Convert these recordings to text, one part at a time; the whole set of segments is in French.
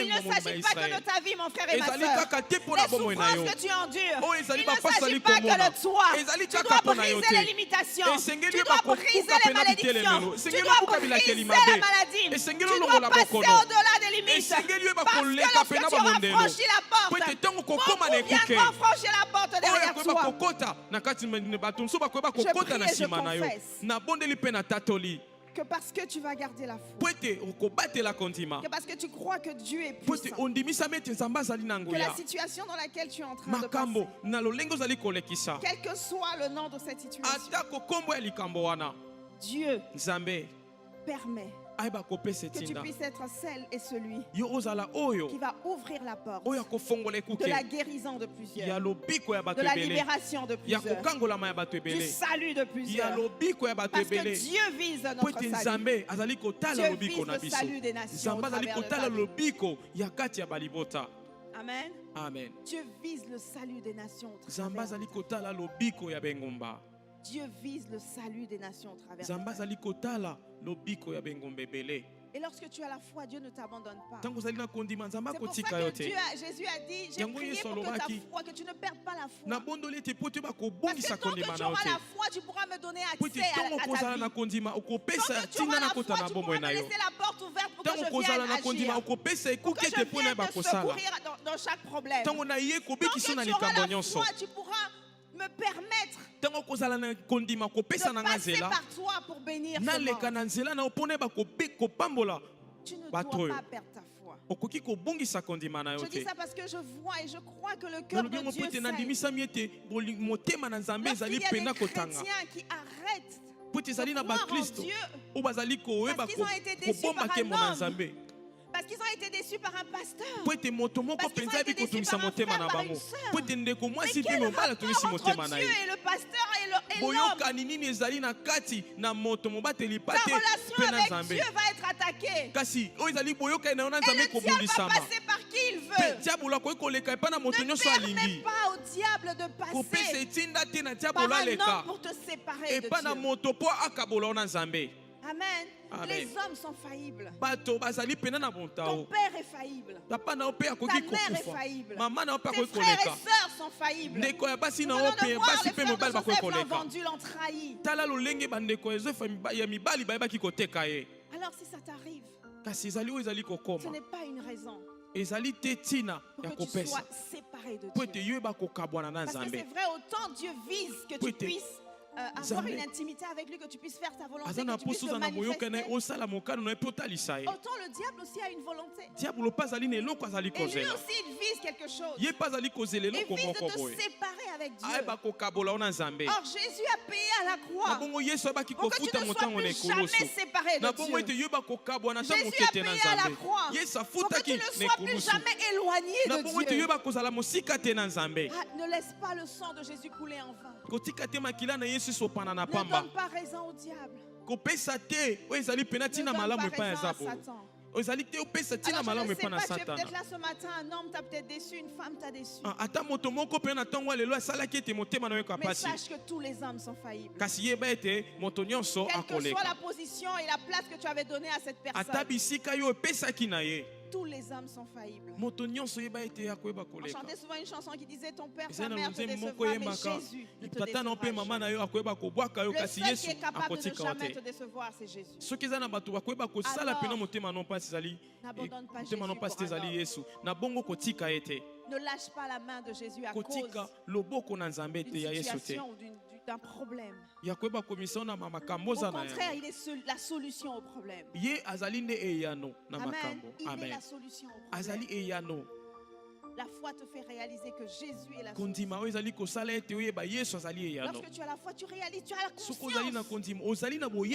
Il ne s'agit pas que de ta vie, mon frère et ma soeur. Les souffrances que tu endures. Il ne s'agit pas que de toi. Tu dois briser les limitations. Tu dois briser les malédictions. Tu dois briser la maladie. Tu dois passer au-delà des limites. Parce que lorsque tu auras franchi la porte, beaucoup viendront franchir la porte derrière toi. Je prie et je confesse que parce que tu vas garder la foi, que parce que tu crois que Dieu est puissant, que la situation dans laquelle tu es en train de passer, quel que soit le nom de cette situation, Dieu permet que tu puisses être celle et celui qui va ouvrir la porte de la guérison de plusieurs, de la libération de plusieurs, du salut de plusieurs. Parce que Dieu vise notre salut. Dieu vise le salut des nations au travers de ta vie. Amen. Amen. Dieu vise le salut des nations au travers de ta vie. Dieu vise le salut des nations au travers de ta vie. Et lorsque tu as la foi, Dieu ne t'abandonne pas. C'est pour ça que Jésus a dit, j'ai prié pour que ta foi, que tu ne perdes pas la foi. Parce que tant que tu auras la foi, tu pourras me donner accès à ta vie. Tant que tu auras la foi, tu pourras me laisser la porte ouverte pour que je vienne agir, pour que je vienne te secourir dans chaque problème. Tant que tu auras la foi, tu pourras me permettre de passer par toi pour bénir ce monde. Tu ne dois pas perdre ta foi. Je dis ça parce que je vois et je crois que le cœur de Dieu sait. Lorsqu'il y a des chrétiens qui arrêtent de croire en Dieu parce qu'ils ont été déçus par un homme, parce qu'ils ont été déçus par un pasteur, parce qu'ils ont été déçus par un frère, par une sœur. Mais quel rapport entre Dieu et le pasteur et l'homme? Ta relation avec Dieu va être attaquée. Et le diable va passer par qui il veut. Ne permets pas au diable de passer par un homme pour te séparer de Dieu. Amen. Amen. Les hommes sont faillibles. Ton père est faillible. Ta mère est faillible. Tes frères et sœurs sont faillibles. Nous venons de voir les frères de Joseph l'ont vendu, l'ont trahi. Alors si ça t'arrive, ce n'est pas une raison pour que tu sois séparé de Dieu. Parce que c'est vrai, autant Dieu vise que tu puisses avoir une intimité avec lui, que tu puisses faire ta volonté, que tu puisses le manifester. Autant le diable aussi a une volonté. Et lui aussi il vise quelque chose. Il vise de te séparer avec Dieu. Or Jésus a payé à la croix pour que tu ne sois plus jamais séparé de Dieu. Jésus a payé à la croix pour que tu ne sois plus jamais éloigné de Dieu. Ne laisse pas le sang de Jésus couler en vain. Ne donne pas raison au diable. Ne donne pas raison à Satan. Alors, je ne sais pas, tu es peut-être là ce matin, un homme t'a peut-être déçu, une femme t'a déçu. Mais sache que tous les hommes sont faillibles. Quelle que soit la position et la place que tu avais donnée à cette personne, tous les hommes sont faillibles. On chantait souvent une chanson qui disait ton père, ta mère te décevra, mais Jésus ne te décevra jamais. Le seul qui est capable de ne jamais te décevoir, c'est Jésus. N'abandonne pas Jésus pour ne lâche pas la main de Jésus à cause d'une situation ou d'un problème. Au contraire, il est la solution au problème. Amen. Il est la solution au problème. La foi te fait réaliser que Jésus est la solution. Lorsque tu as la foi, tu réalises, tu as la conscience.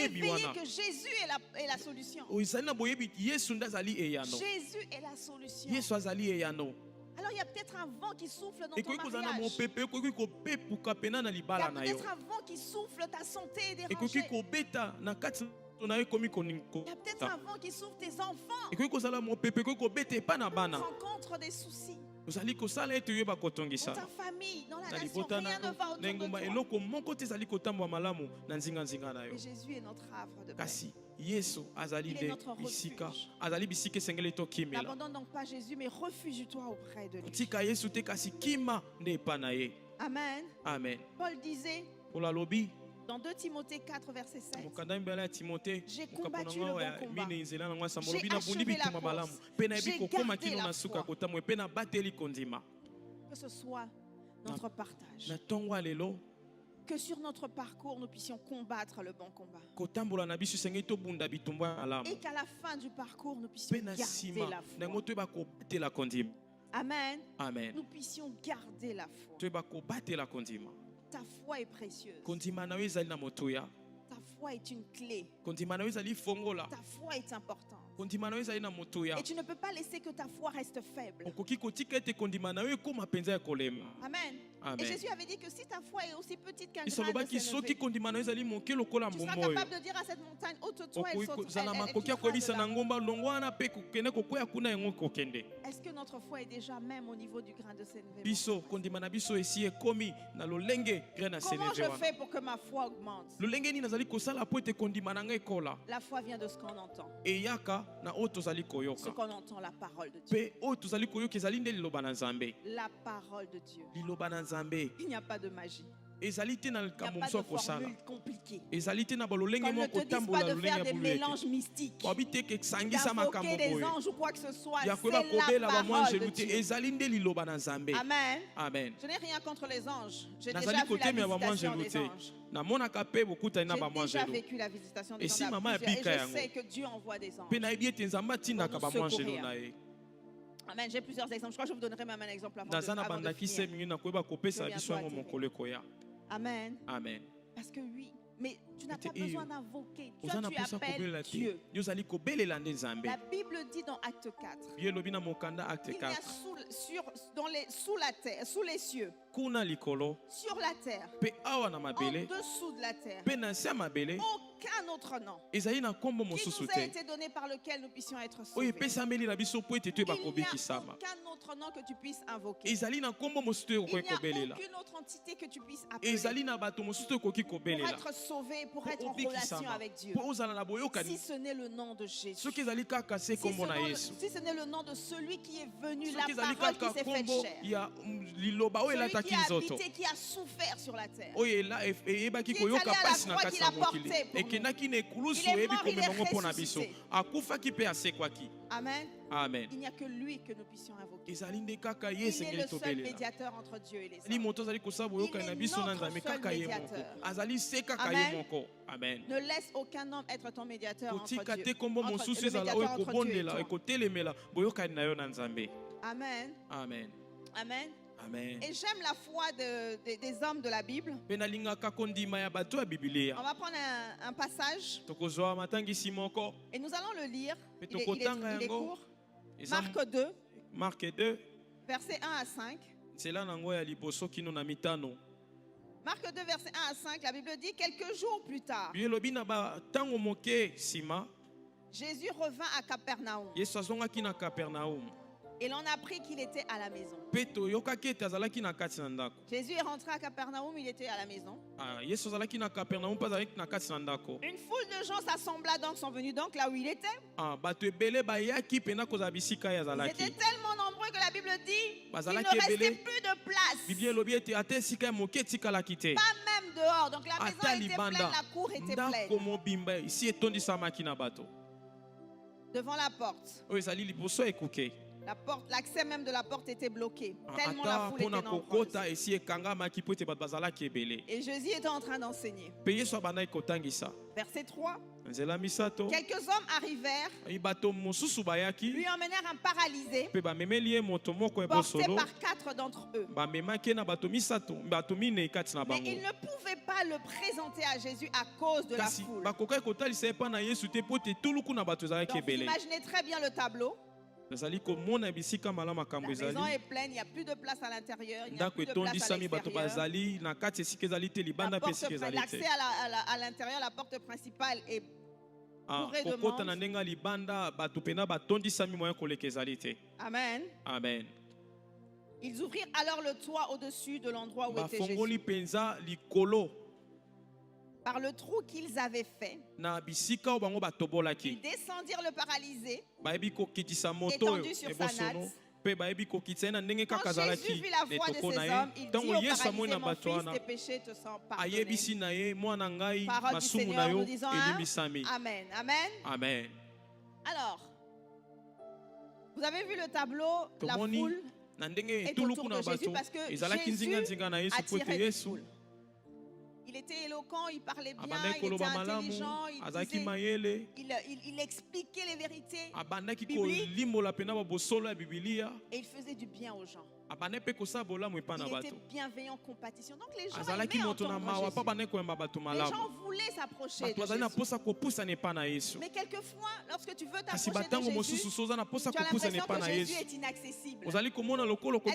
Éveillé que Jésus est la solution. Jésus est la solution. Alors il y a peut-être un vent qui souffle dans ton mariage. Il y a peut-être un vent qui souffle ta santé est dérangée. Il y a peut-être un vent qui souffle tes enfants. Rencontre des soucis. Dans ta famille, dans la nation, rien ne va autour de toi. Et Jésus est notre havre de paix. Yesu azali Il est de notre bisika refuge. azali bisika esengeli tokimela. N'abandonne donc pas Jésus, mais refuge-toi auprès de lui. Tika Yesu te kasi kima nde epa na ye. Amen. Amen. Paul disait Pour lobi dans 2 Timothée 4, verset 7, j'ai combattu le bon combat. J'ai achevé la course. J'ai gardé la foi. Que ce soit notre partage. Que sur notre parcours, nous puissions combattre le bon combat. Et qu'à la fin du parcours, nous puissions garder la foi. Amen. Amen. Nous puissions garder la foi. Ta foi est précieuse. Ta foi est une clé. Ta foi est importante. Et tu ne peux pas laisser que ta foi reste faible. Amen. Amen. Et Jésus avait dit que si ta foi est aussi petite qu'un grain de sénévé, tu seras capable de dire à cette montagne, ôte-toi, elle saute. Est-ce que notre foi est déjà même au niveau du grain de sénévé? Comment je fais pour que ma foi augmente? La foi vient de ce qu'on entend. Ce qu'on entend, la parole de Dieu. La parole de Dieu. Il n'y a pas de magie. Il n'y a pas de formule compliquée. Qu'on ne te dise pas de faire des mélanges mystiques, d'invoquer des anges ou quoi que ce soit. C'est la parole de Dieu. Amen. Amen. Je n'ai rien contre les anges. J'ai déjà vu la visitation des anges. J'ai déjà vécu la visitation des anges. Et je sais que Dieu envoie des anges pour nous secourir. Amen. J'ai plusieurs exemples. Je crois que je vous donnerai même un exemple avant de finir. Amen. Amen. Parce que oui, mais tu n'as pas besoin d'invoquer. Toi, tu appelles Dieu. La Bible dit dans Acte 4, il y a sous la terre, sous les cieux, sur la terre, en dessous de la terre, aucun autre nom qui nous a été donné par lequel nous puissions être sauvés. Il n'y a aucun autre nom que tu puisses invoquer. Il n'y a aucune autre entité que tu puisses appeler pour être sauvé, pour être en relation avec Dieu. Si ce n'est le nom de Jésus. Si ce n'est le nom de celui qui est venu, la parole qui s'est faite chair. Celui qui a habité, qui a souffert sur la terre. Qui est allé à la croix, qui l'a porté pour nous. Il est mort, il est ressuscité. Amen. Amen. Il n'y a que lui que nous puissions invoquer. Il est le seul médiateur entre Dieu et les hommes. Il est notre seul médiateur. Amen. Ne laisse aucun homme être ton médiateur entre Dieu. Amen. Amen. Amen. Amen. Et j'aime la foi des hommes de la Bible. On va prendre un passage et nous allons le lire. Il est court. Marc 2, verset 1 à 5. Marc 2, verset 1 à 5, la Bible dit, quelques jours plus tard, Jésus revint à Capernaum. Et l'on a appris qu'il était à la maison. Jésus est rentré à Capernaum, il était à la maison. Une foule de gens s'assembla donc, sont venus donc là où il était. Ils étaient tellement nombreux que la Bible dit qu'il ne restait plus de place. Pas même dehors. Donc la maison était pleine, la cour était pleine. Devant la porte. L'accès même de la porte était bloqué. Tellement la foule était nombreuse. Et Jésus était en train d'enseigner. Verset 3. Quelques hommes arrivèrent, lui emmenèrent un paralysé, porté par 4 d'entre eux. Mais ils ne pouvaient pas le présenter à Jésus à cause de la foule. Donc vous imaginez très bien le tableau. La maison est pleine, il n'y a plus de place à l'intérieur, il n'y a plus de place à l'extérieur. L'accès à l'intérieur, la porte principale est bourrée de monde. Amen. Amen. Ils ouvrirent alors le toit au-dessus de l'endroit où était Jésus. par le trou qu'ils avaient fait. Ils descendirent le paralysé, étendu sur sa natte. Quand Jésus vit la foi de ces hommes, il dit au paralysé, mon fils, tes péchés te sont pardonnés. Parole du Seigneur, nous disons Amen. Amen. Amen. Alors, vous avez vu le tableau, la foule est autour de Jésus parce que Jésus attirait la foule. Il était éloquent, il parlait bien, il était intelligent, il expliquait les vérités bibliques et il faisait du bien aux gens. Il était bienveillant, compatissant. Donc les gens aimaient entendre Jésus. Les gens voulaient s'approcher de Jésus. Mais quelquefois, lorsque tu veux t'approcher de Jésus, tu as l'impression que Jésus est inaccessible. Est-ce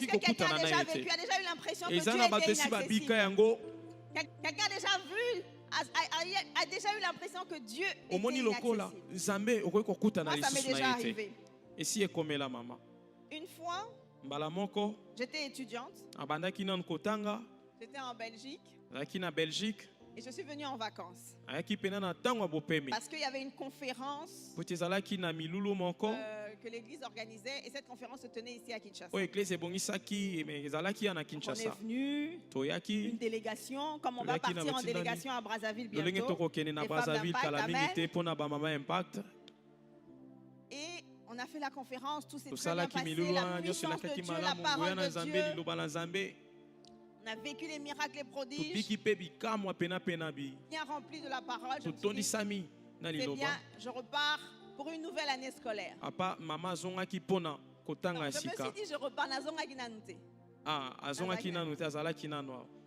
que quelqu'un a déjà vécu, a déjà eu l'impression que Dieu était inaccessible? Quelqu'un a déjà vu, a déjà eu l'impression que Dieu était inaccessible. Moi, ça m'est déjà arrivé. Une fois, j'étais étudiante. J'étais en Belgique. Et je suis venue en vacances. Parce qu'il y avait une conférence que l'église organisait. Et cette conférence se tenait ici à Kinshasa. On est venu, une délégation, comme on va partir en délégation à Brazzaville bientôt. Et on a fait la conférence, tout s'est très bien passé. La puissance de Dieu, la parole de Dieu. On a vécu les miracles et prodiges. Bien rempli de la parole. Je me suis dit, c'est bien, je repars pour une nouvelle année scolaire. Donc, je me suis dit, je repars à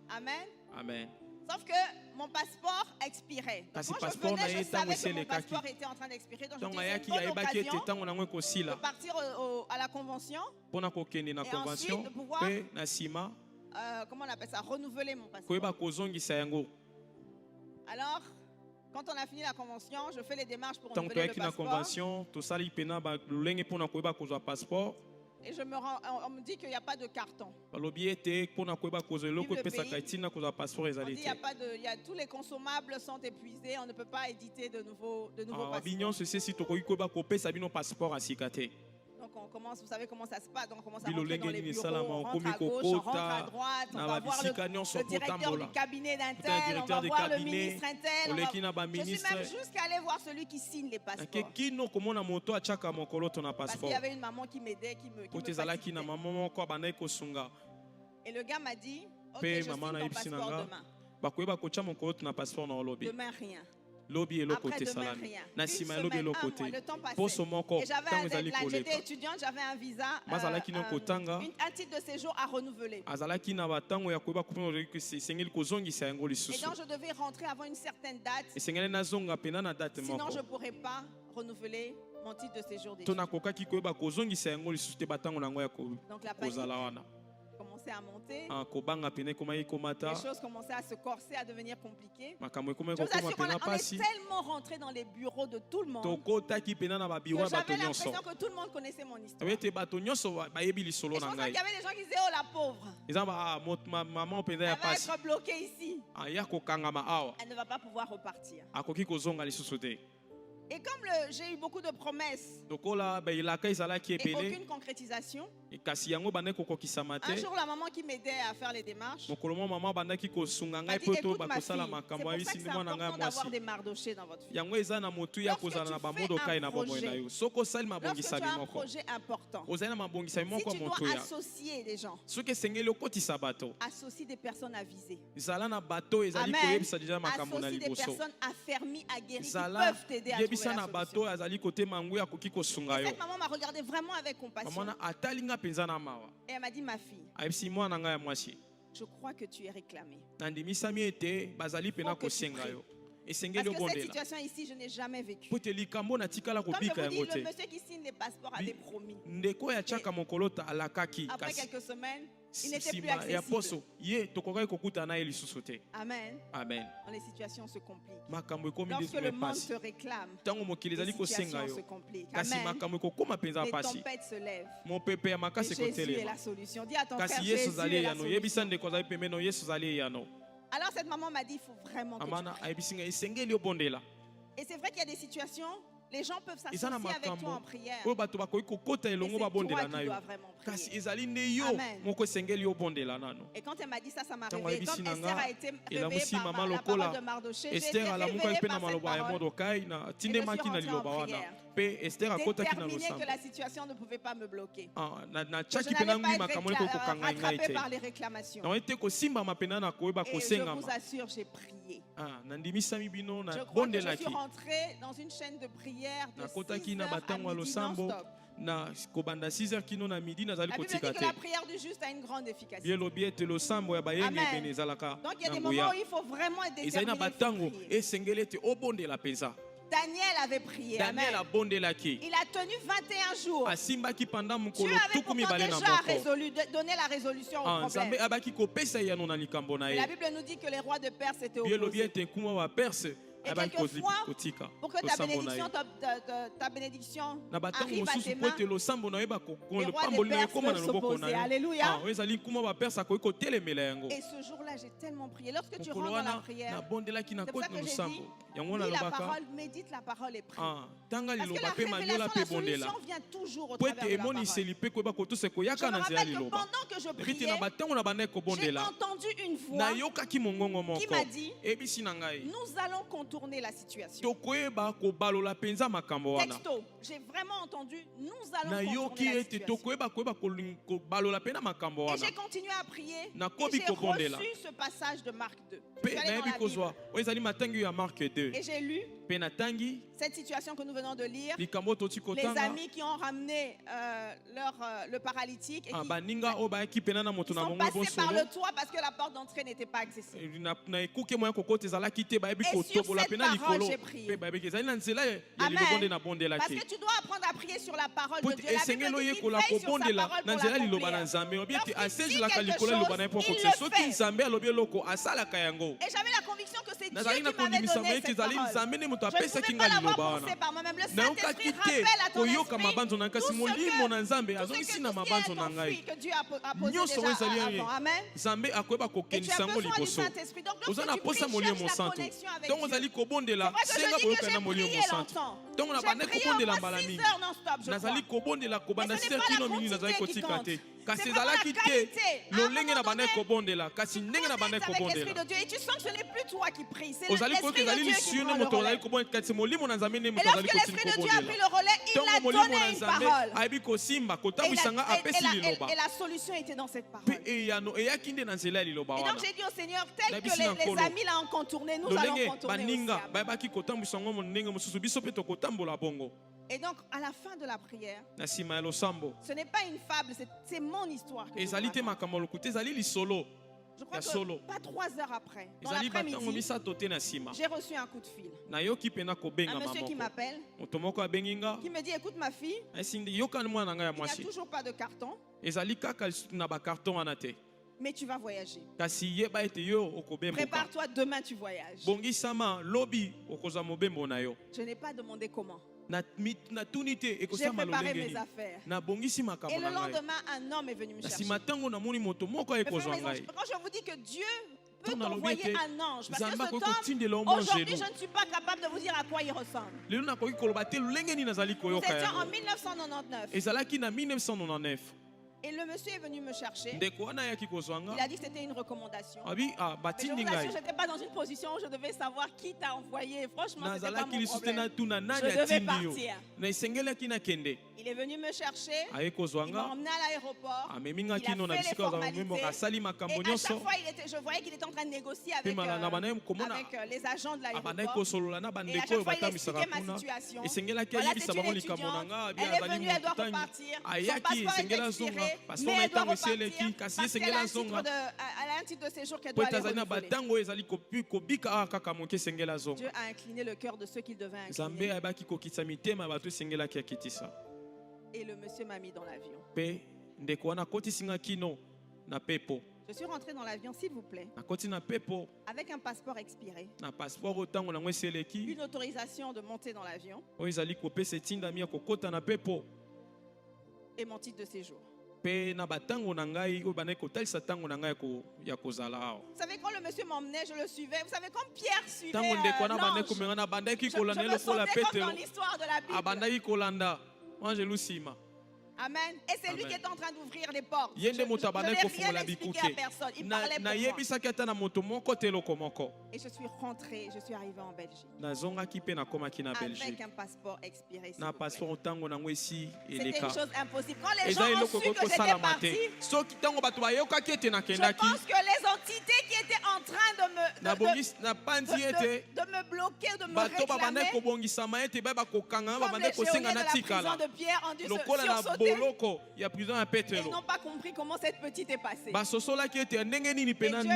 Amen. Amen. Sauf que mon passeport expirait. Donc, quand je venais, je savais que mon passeport était en train d'expirer. Donc, je disais, c'est une bonne occasion de partir à la convention. Et ensuite, de pouvoir... comment on appelle ça? Renouveler mon passeport. Alors, quand on a fini la convention, je fais les démarches pour renouveler le passeport. Et on me dit qu'il n'y a pas de carton. On dit tous les consommables sont épuisés, on ne peut pas éditer de nouveaux passeports. Donc on commence, vous savez comment ça se passe, donc on commence à rentrer dans les bureaux, on rentre à gauche, on rentre à droite, on va voir le directeur du cabinet d'un tel, on va voir le ministre un tel, je suis même jusqu'à aller voir celui qui signe les passeports. Parce qu'il y avait une maman qui m'aidait, qui me facilitait. Et le gars m'a dit, ok, je signe ton passeport demain. Demain rien. Après demain, rien. Une semaine, un mois, le temps passait. Et j'avais un deadline. J'étais étudiante, j'avais un visa, un titre de séjour à renouveler. Et donc je devais rentrer avant une certaine date. Sinon je ne pourrais pas renouveler mon titre de séjour d'étudiant. Donc la panique commençait à monter. Les choses commençaient à se corser, à devenir compliquées. Je vous assure, on est tellement rentré dans les bureaux de tout le monde que j'avais l'impression que tout le monde connaissait mon histoire. Et je pense qu'il y avait des gens qui disaient, oh la pauvre, elle va être bloquée ici. Elle ne va pas pouvoir repartir. Et comme j'ai eu beaucoup de promesses et aucune concrétisation, un jour la maman qui m'aidait à faire les démarches m'a dit, écoute ma fille, c'est pour ça que c'est important d'avoir des mardochés dans votre vie. Lorsque tu fais un projet important, si tu dois associer des gens, associe des personnes avisées. Amen. Associe des personnes affermies, aguerries qui peuvent t'aider à trouver la solution. Et cette maman m'a regardé vraiment avec compassion. Et elle m'a dit, ma fille, je crois que tu es réclamée. Parce que cette situation ici, je n'ai jamais vécu. Comme je vous dis, le monsieur qui signe les passeports avait promis. Après quelques semaines, il n'était plus accessible. Amen. Les situations se compliquent. Lorsque le monde se réclame, les situations se compliquent. Amen. Les tempêtes se lèvent. Et Jésus est la solution. Dis à ton frère, Jésus est la solution. Alors cette maman m'a dit, il faut vraiment que tu pries. Et c'est vrai qu'il y a des situations, les gens peuvent s'associer avec toi en prière. Et c'est toi qui dois vraiment prier. Amen. Et quand elle m'a dit ça, ça m'a réveillé. Comme Esther a été réveillée par la parole de Mardoché, j'ai été réveillée par cette parole. Et je suis rentrée en prière. Déterminée que la situation ne pouvait pas me bloquer. Que je n'allais pas être rattrapée par les réclamations. Et je vous assure, j'ai prié. Je crois que je suis rentrée dans une chaîne de prière de 6h à midi non-stop. La Bible dit que la prière du juste a une grande efficacité. Amen. Donc il y a des moments où il faut vraiment être déterminé. Daniel avait prié. Amen. Il a tenu 21 jours. Dieu avait pourtant déjà donné la résolution au problème. Et la Bible nous dit que les rois de Perse étaient opposés. Et quelquefois, pour que ta bénédiction arrive à tes mains, les rois de Perse peuvent s'opposer. Alléluia. Et ce jour-là, j'ai tellement prié. Lorsque tu rentres dans la prière, c'est pour ça que j'ai dit, lis la parole, médite la parole et prie. Parce que la révélation, la solution vient toujours au travers de la parole. Je me rappelle que pendant que je priais, j'ai entendu une voix qui m'a dit, nous allons tourner la situation. Texto, j'ai vraiment entendu, nous allons contourner la situation. Et j'ai continué à prier et j'ai reçu ce passage de Marc 2. Je suis allée dans la Bible. Et j'ai lu cette situation que nous venons de lire. Les amis qui ont ramené le paralytique et qui sont passés par le toit parce que la porte d'entrée n'était pas accessible. Et sur cette parole, j'ai prié. Amen. Parce que tu dois apprendre à prier sur la parole de Dieu. La Bible dit qu'il veille sur sa parole pour l'accomplir. Lorsqu'il dit quelque chose, il le fait. Et j'avais la conviction que c'est Dieu qui m'avait donné cette parole. Je ne pouvais pas l'avoir pensé par moi-même. Le Saint-Esprit rappelle à ton esprit tout ce qui est enfui que Dieu a posé déjà avant. Amen. Et tu as besoin du Saint-Esprit. Donc lorsque tu pries, cherche la connexion avec Dieu. C'est vrai que je dis que j'ai prié longtemps. J'ai prié au moins 6 heures non-stop, je crois. Mais ce n'est pas la quantité qui compte. C'est vraiment la qualité. À un moment donné, tu connectes avec l'Esprit de Dieu et tu sens que ce n'est plus toi qui prie, c'est l'Esprit de Dieu qui prend le relais. Et lorsque l'Esprit de Dieu a pris le relais, il a donné une parole. Et la solution était dans cette parole. Et donc j'ai dit au Seigneur, tel que les amis l'ont contourné, nous allons contourner aussi. Et donc, à la fin de la prière, ce n'est pas une fable, c'est mon histoire. Je crois que pas 3 heures après, dans l'après-midi, j'ai reçu un coup de fil. Un monsieur qui m'appelle, qui me dit, écoute ma fille, il n'y a toujours pas de carton, mais tu vas voyager. Prépare-toi, demain tu voyages. Je n'ai pas demandé comment. J'ai préparé mes affaires. Et le lendemain, un homme est venu me chercher. Mais quand je vous dis que Dieu peut t'envoyer un ange, parce que cet homme, aujourd'hui, je ne suis pas capable de vous dire à quoi il ressemble. Nous étions en 1999. Et le monsieur est venu me chercher. Il a dit que c'était une recommandation. Mais je vous assure, je n'étais pas dans une position où je devais savoir qui t'a envoyé. Franchement, ce n'était pas mon problème. Je devais partir. Il est venu me chercher. Il m'a emmené à l'aéroport. Il a fait les formalités. Et à chaque fois, je voyais qu'il était en train de négocier avec les agents de l'aéroport. Et à chaque fois, il expliquait ma situation. Voilà, c'est une étudiante. Elle est venue, elle doit repartir. Son passeport est expiré. Mais elle doit repartir parce qu'elle a un titre de séjour qu'elle doit aller renouveler. Dieu a incliné le cœur de ceux qu'il devait incliner. Et le monsieur m'a mis dans l'avion. Je suis rentré dans l'avion, s'il vous plaît, avec un passeport expiré, une autorisation de monter dans l'avion et mon titre de séjour. savez, quand le monsieur m'emmenait, je le suivais. Vous savez, comme Pierre suivait l'ange, je me sentais comme dans l'histoire de la Bible. Amen. Et c'est lui qui est en train d'ouvrir les portes. Je n'ai rien expliqué à personne. Il parlait pour moi. Et je suis rentrée, je suis arrivée en Belgique. Avec un passeport expiré. C'était une chose impossible. Quand les gens ont su que j'étais partie, je pense que les entités qui étaient en train de me bloquer, de me réclamer, comme les géonies de la prison de Pierre, ont dû sursauter. Ils n'ont pas compris comment cette petite est passée. Et Dieu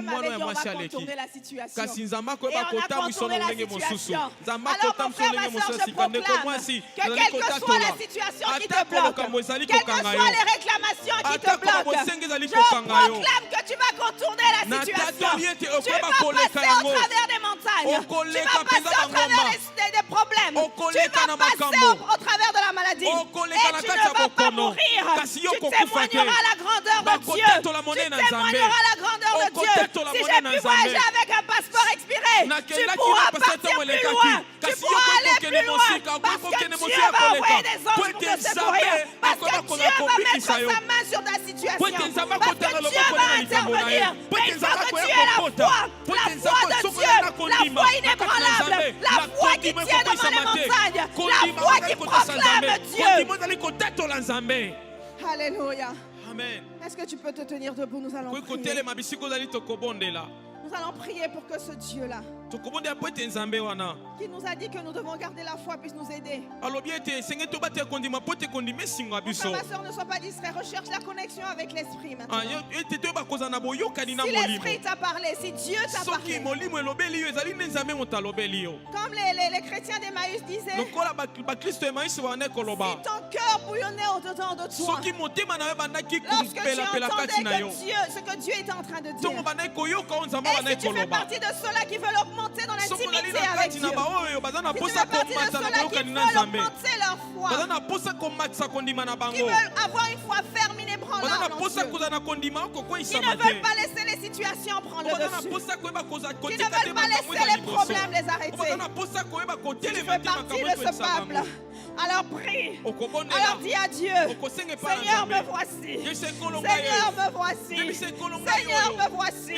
m'avait dit on va contourner la situation. Et on a contourné la situation. Alors mon frère, ma soeur, je proclame que quelle que soit la situation qui te bloque, quelles que soient les réclamations qui te bloquent, je proclame que tu vas contourner la situation. Tu vas passer au travers des montagnes. Tu vas passer au travers des problèmes. Tu vas passer au travers de la maladie. Et tu ne vas pas mourir. Tu témoigneras la grandeur de Dieu. Tu témoigneras la grandeur de Dieu. Si j'ai pu voyager avec un passeport expiré, tu pourras partir plus loin. Tu pourras aller plus loin. Parce que Dieu va envoyer des anges pour te secourir. Parce que Dieu va mettre sa main sur ta situation. Parce que Dieu va intervenir. Mais il faut que tu aies la foi. La foi de Dieu. La foi inébranlable. La foi qui tient devant les montagnes. La foi qui proclame Dieu. Alléluia. Amen. Est-ce que tu peux te tenir debout? Nous allons prier. Nous allons prier pour que ce Dieu-là, qui nous a dit que nous devons garder la foi, puisse nous aider. Frère, ma soeur, ne sois pas distrait. Recherche la connexion avec l'Esprit maintenant. Si l'Esprit t'a parlé, si Dieu t'a parlé, comme les chrétiens d'Emmaüs disaient, si ton cœur bouillonnait au-dedans de toi, lorsque tu entendais ce que Dieu était en train de dire, et si tu fais partie de ceux-là qui veulent augmenter dans l'intimité avec Dieu, si tu fais partie de ceux-là qui veulent augmenter leur foi, qui veulent avoir une foi ferme, inébranlable en Dieu, qui ne veulent pas laisser les situations prendre le dessus, qui ne veulent pas laisser les problèmes les arrêter, si tu fais partie de ce peuple, alors prie, alors dis à Dieu, Seigneur me voici, Seigneur me voici, Seigneur me voici.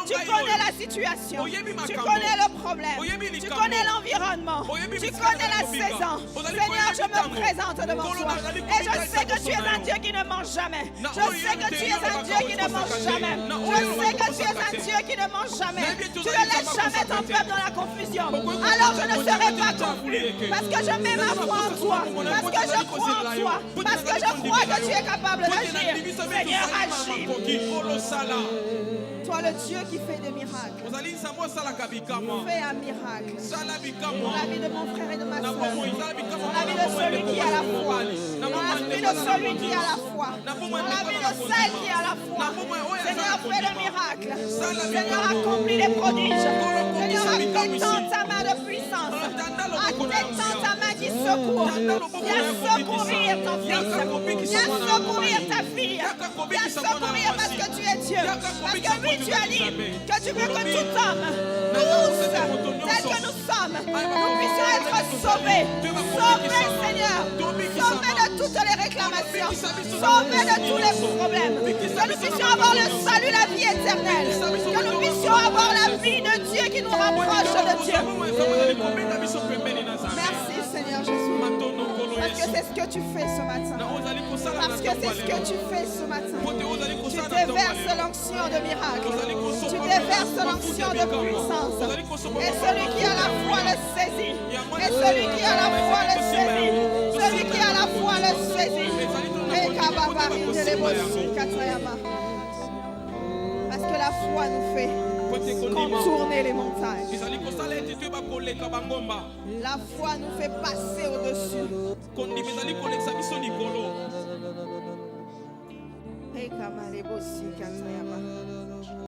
Tu connais la situation, tu connais le problème, tu connais l'environnement, tu connais la saison. Seigneur, je me présente devant toi et je sais que tu es un Dieu qui ne mange jamais. Je sais que tu es un Dieu qui ne mange jamais. Je sais que tu es un Dieu qui ne mange jamais. Tu ne laisses jamais ton peuple dans la confusion. Alors je ne serai pas confus parce que je mets ma foi en toi, parce que je crois en toi, parce que je crois que tu es capable d'agir. Seigneur, agis. Toi le Dieu qui fait des miracles. Fais un miracle dans la vie de mon frère et de ma soeur, dans la vie de celui qui a la foi, dans la vie de celui qui a la foi, dans la vie de celle qui a la foi. Seigneur, fais le miracle. Seigneur, accomplis les prodiges. Seigneur, étends ta main de puissance. Étends ta main qui secourt. Viens secourir ton fils. Viens secourir ta fille. Viens secourir parce que tu es Dieu. Parce que oui, tu as dit que tu veux que tout homme, tous, tels que nous sommes, nous puissions être sauvés. Sauvés, Seigneur. Sauvés de toutes les réclamations. Sauvés de tous les problèmes. Que nous puissions avoir le salut, la vie éternelle. Que nous puissions avoir la vie de Dieu qui nous rapproche de Dieu. Merci, Seigneur Jésus. Parce que c'est ce que tu fais ce matin. Parce que c'est ce que tu fais ce matin. Tu déverses l'onction de miracle. Tu déverses l'onction de puissance. Et celui qui a la foi le saisit. Et celui qui a la foi le saisit. Celui qui a la foi le saisit. Parce que la foi nous fait contourner les montagnes. La foi nous fait passer au-dessus.